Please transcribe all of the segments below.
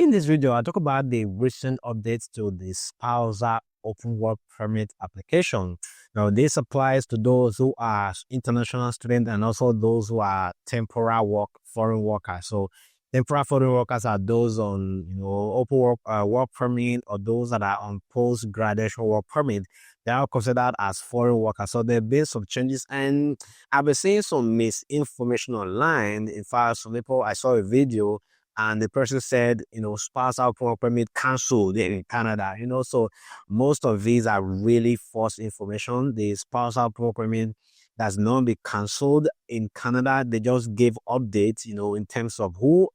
In this video, I'll talk about the recent updates to the Spousal Open Work Permit application. Now, this applies to those who are international students and also those who are temporary foreign workers. So, temporary foreign workers are those on, open work permit, or those that are on post-graduation work permit. They are considered as foreign workers. So, there have been some changes, and I've been seeing some misinformation online. In fact, some people, I saw a video and the person said, spousal work permit cancelled in Canada, so most of these are really false information. The spousal work permit does not be cancelled in Canada. They just gave updates, in terms of who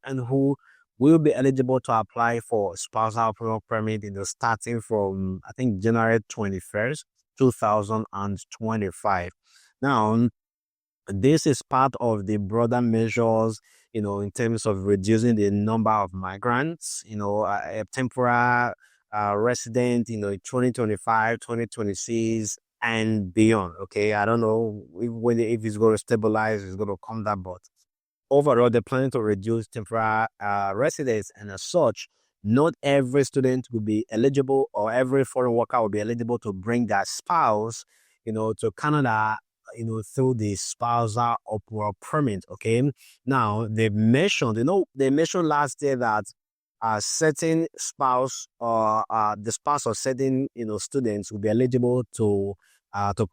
will be eligible to apply for spousal work permit, starting from, I think, January 21st, 2025. Now, this is part of the broader measures, in terms of reducing the number of migrants, a temporary resident, 2025, 2026, and beyond. Okay, I don't know if it's going to stabilize, it's going to come down, but overall, they're planning to reduce temporary residents, and as such, not every student will be eligible, or every foreign worker will be eligible to bring their spouse, to Canada, through the spousal open work permit. Okay. Now they mentioned last year that certain spouse or the spouse of certain students will be eligible to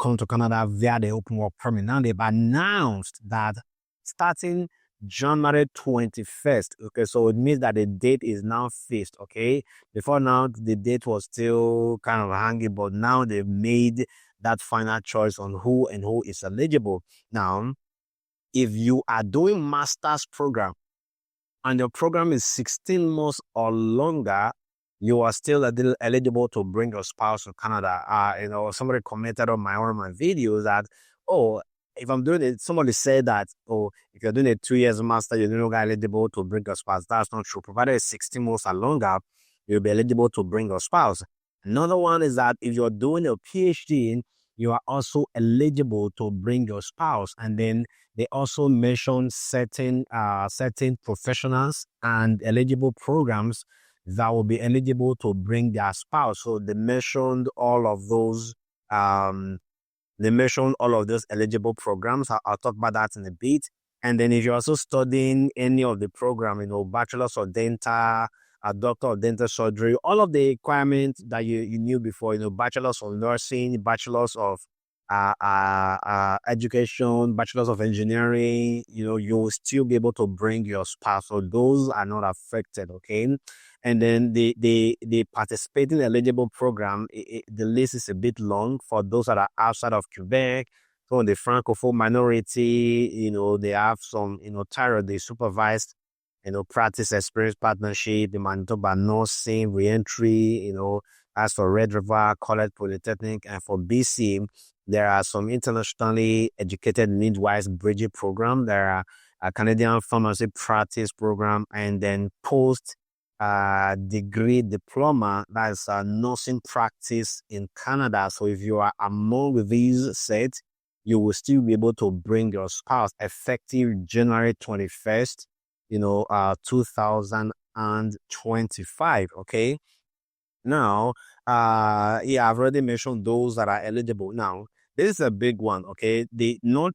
come to Canada via the open work permit. Now they've announced that starting January 21st. Okay, so it means that the date is now fixed. Okay, before now the date was still kind of hanging, but now they've made that final choice on who is eligible. Now, if you are doing master's program and your program is 16 months or longer, you are still eligible to bring your spouse to Canada. Somebody commented on one of my videos that, if I'm doing it, somebody said that, if you're doing a 2 years master, you're no longer eligible to bring your spouse. That's not true. Provided it's 16 months or longer, you'll be eligible to bring your spouse. Another one is that if you're doing a PhD, you are also eligible to bring your spouse. And then they also mention certain professionals and eligible programs that will be eligible to bring their spouse. So they mentioned all of those. They mentioned all of those eligible programs. I'll talk about that in a bit. And then if you're also studying any of the program, bachelor's of dental, a doctor of dental surgery, all of the requirements that you knew before, bachelor's of nursing, bachelor's of education, bachelor's of engineering, you will still be able to bring your spouse. So those are not affected, okay? And then the participating eligible program, the list is a bit long for those that are outside of Quebec. So the Francophone minority, they have some, TARA, they supervised, practice experience partnership, the Manitoba nursing, reentry, as for Red River College Polytechnic, and for BC, there are some internationally educated midwives bridging program. There are a Canadian pharmacy practice program, and then post degree diploma, that's a nursing practice in Canada. So if you are among these sets, you will still be able to bring your spouse effective January 21st, 2025. Okay. Now, I've already mentioned those that are eligible. Now, this is a big one. Okay. Not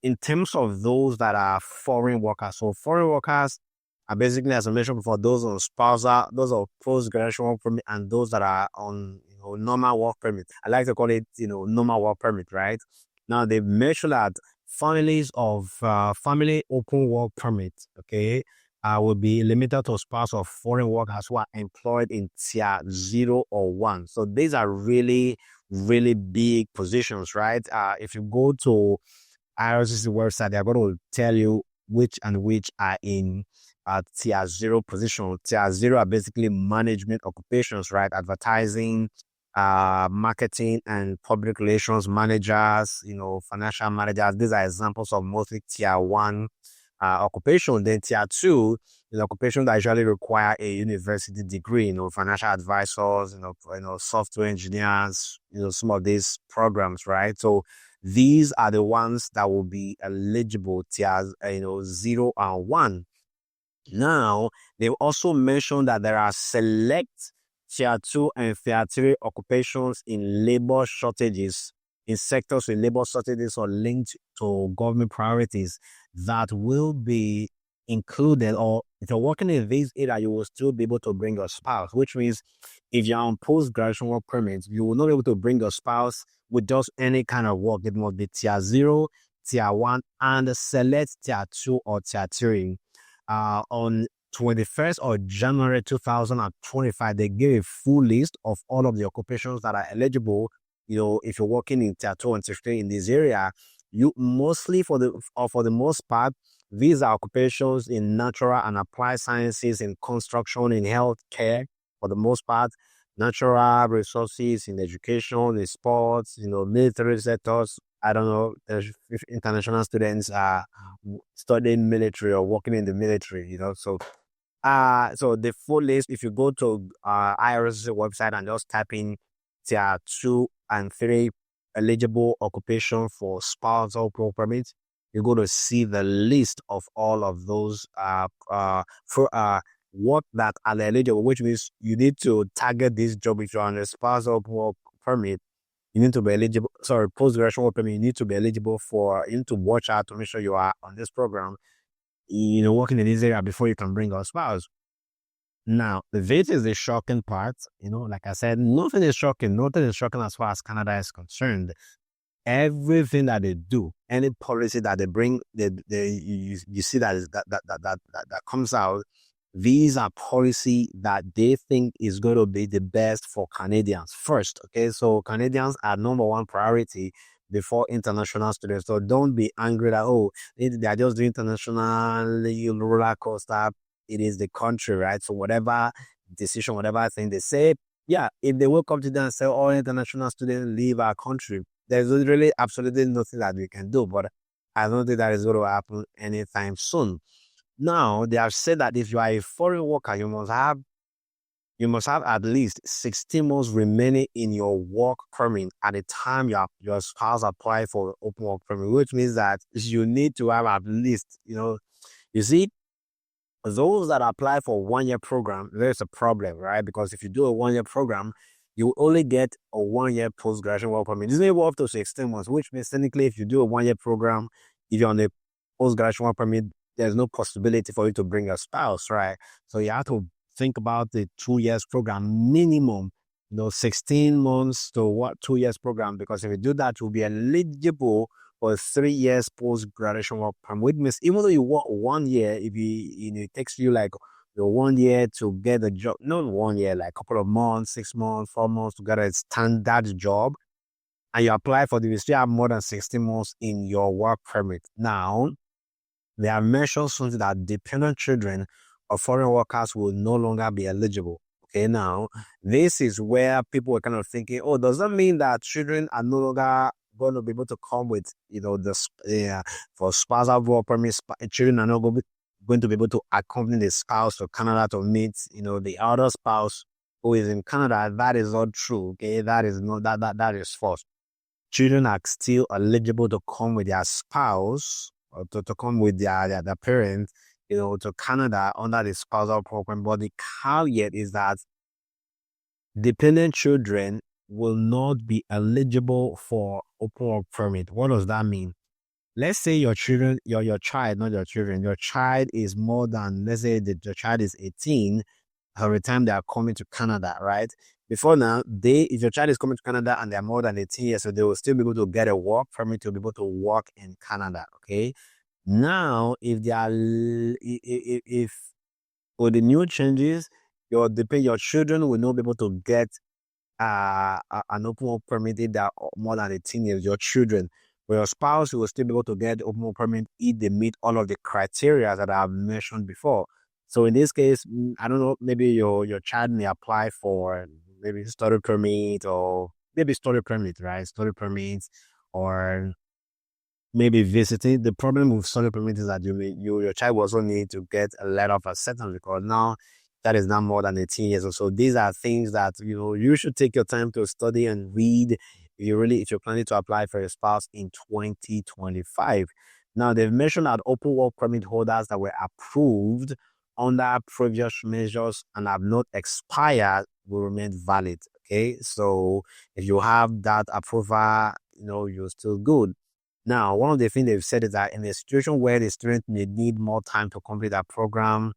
in terms of those that are foreign workers. So foreign workers are basically, as I mentioned before, those on spousal, those are post-graduation work permit, and those that are on normal work permit. I like to call it normal work permit, right? Now they've mentioned that families of family open work permit, okay, will be limited to spouse of foreign workers who are employed in tier 0 or 1. So these are really, really big positions, right? If you go to IRCC website, they're going to tell you which are in tier 0 position. Tier 0 are basically management occupations, right? Advertising, marketing and public relations managers, financial managers. These are examples of mostly tier 1 occupation. Then tier 2 is occupation that usually require a university degree, financial advisors, software engineers, some of these programs, right? So these are the ones that will be eligible tiers, 0 and 1. Now, they've also mentioned that there are select tier 2 and tier 3 occupations in labor shortages, in sectors with labor shortages or linked to government priorities that will be included, or if you're working in this area, you will still be able to bring your spouse, which means if you're on post-graduation work permit, you will not be able to bring your spouse with just any kind of work. It must be tier 0, tier 1, and select tier 2 or tier 3. On 21st of January 2025, they gave a full list of all of the occupations that are eligible. If you're working in tier 2 and tier 3 in this area, you mostly for the most part, these are occupations in natural and applied sciences, in construction, in healthcare, for the most part, natural resources, in education, in sports, military sectors. I don't know if international students are studying military or working in the military, so the full list, if you go to IRS website and just type in tier 2 and 3 eligible occupation for spousal open permit, you're going to see the list of all of those what that are eligible, which means you need to target this job. If you're on a spousal open work permit, you need to be eligible. Sorry, post-graduation work permit, you need to be eligible you need to watch out to make sure you are on this program, working in this area before you can bring your spouse. Now, this is the shocking part. Like I said, nothing is shocking. Nothing is shocking as far as Canada is concerned. Everything that they do, any policy that they bring, you see that comes out. These are policy that they think is going to be the best for Canadians first. Okay, so Canadians are number one priority before international students. So don't be angry that they are just doing international roller coaster. It is the country, right? So whatever decision, whatever thing they say, yeah, if they will come to them and say all international students leave our country, there's really absolutely nothing that we can do. But I don't think that is going to happen anytime soon. Now, they have said that if you are a foreign worker, you must have at least 16 months remaining in your work permit at the time your spouse apply for open work permit, which means that you need to have at least, you see, those that apply for 1-year program, there's a problem, right? Because if you do a 1-year program, you only get a 1-year post-graduation work permit. This may go up to 16 months, which means technically if you do a 1-year program, if you're on a post-graduation work permit, there's no possibility for you to bring a spouse, right? So you have to think about the 2 years program minimum, 16 months to 2 years program, because if you do that, you'll be eligible for 3 years post-graduation work permit, which means even though you work 1 year, if it takes you like 1 year to get a job, not 1 year, like a couple of months, 6 months, 4 months to get a standard job, and you apply for you still have more than 16 months in your work permit. Now, they have mentioned something that dependent children of foreign workers will no longer be eligible. Okay, now, this is where people were kind of thinking, does that mean that children are no longer going to be able to come with, for spousal work permit, children are not going to be able to accompany the spouse to Canada to meet, the other spouse who is in Canada? That is not true. Okay, that is false. Children are still eligible to come with their spouse or to come with their parents, to Canada under the spousal program. But the caveat is that dependent children will not be eligible for open work permit. What does that mean? Let's say your child, not your children, your child is more than, let's say your child is 18 every time they are coming to Canada, right? Before now, if your child is coming to Canada and they're more than 18 years, so they will still be able to get a work permit to be able to work in Canada, okay? Now, if they are, if with the new changes, your children will not be able to get an open work permit if they are more than 18 years, your children. But your spouse will still be able to get open work permit if they meet all of the criteria that I have mentioned before. So in this case, I don't know, maybe your child may apply for maybe study permit or maybe study permit, right? Study permits or maybe visiting. The problem with study permit is that your child will also need to get a letter of acceptance because now that is not more than 18 years or so. These are things that you should take your time to study and read if you're planning to apply for a spouse in 2025. Now they've mentioned that open work permit holders that were approved under previous measures and have not expired will remain valid. Okay, so if you have that approval, you're still good. Now, one of the things they've said is that in a situation where the student may need more time to complete that program,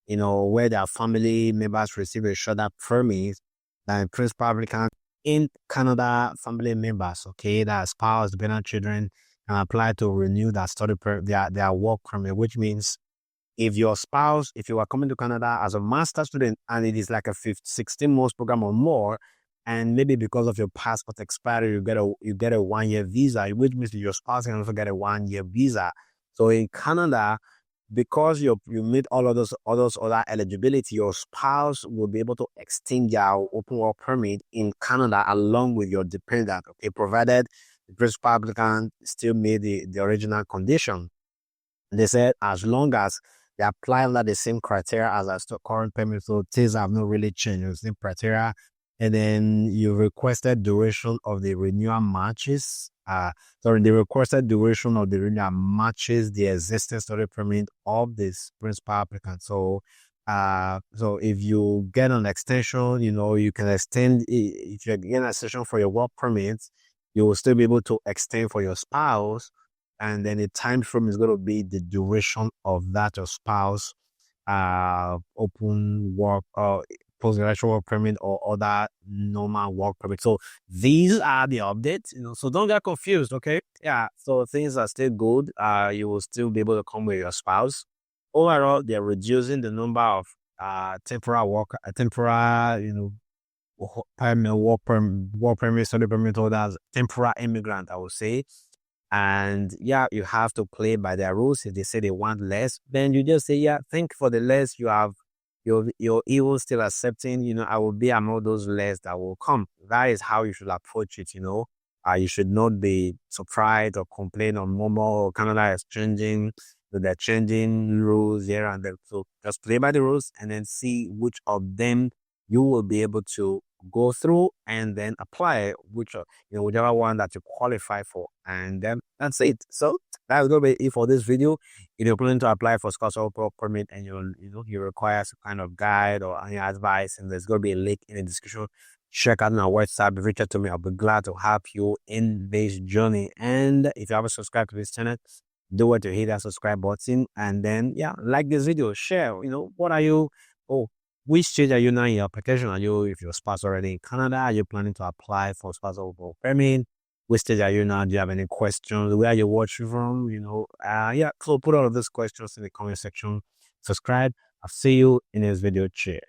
where their family members receive a shorter permit than principal applicant in Canada, family members, okay, that spouse, dependent children can apply to renew that their work permit, which means if your spouse, if you are coming to Canada as a master student and it is like a 16 months program or more, and maybe because of your passport expiry, you get a 1 year visa, which means your spouse can also get a 1 year visa. So in Canada, because you meet all of those other eligibility, your spouse will be able to extend their open work permit in Canada along with your dependent, okay, provided the principal applicant still made the original condition. They said as long as they apply under the same criteria as our current permit, so things have not really changed. The same criteria, and then you requested duration of the renewal matches. The requested duration of the renewal matches the existing study permit of this principal applicant. So if you get an extension, you can extend. If you get an extension for your work permit, you will still be able to extend for your spouse. And then the time frame is going to be the duration of that your spouse open work or post-graduate work permit or other normal work permit. So these are the updates, so don't get confused, okay? Yeah, so things are still good. You will still be able to come with your spouse. Overall, they're reducing the number of temporary, work permit, study permit holders, temporary immigrant, I would say. And yeah, you have to play by their rules. If they say they want less, then you just say, yeah, think for the less you have, you're even still accepting, I will be among those less that will come. That is how you should approach it, you should not be surprised or complain on Momo or Canada is changing, they're changing rules here and there. So just play by the rules and then see which of them you will be able to go through and then apply whichever one that you qualify for, and then that's it. So that's gonna be it for this video. If you're planning to apply for Spousal Open Work Permit and you require some kind of guide or any advice, and there's gonna be a link in the description. Check out my website, reach out to me. I'll be glad to help you in this journey. And if you haven't subscribed to this channel, do it to hit that subscribe button, and then like this video, share. What are you? Which stage are you now in your application? Are you, if your spouse already in Canada, are you planning to apply for Spousal Open Work Permit? Which stage are you now? Do you have any questions? Where are you watching from? So put all of those questions in the comment section. Subscribe. I'll see you in this video. Cheers.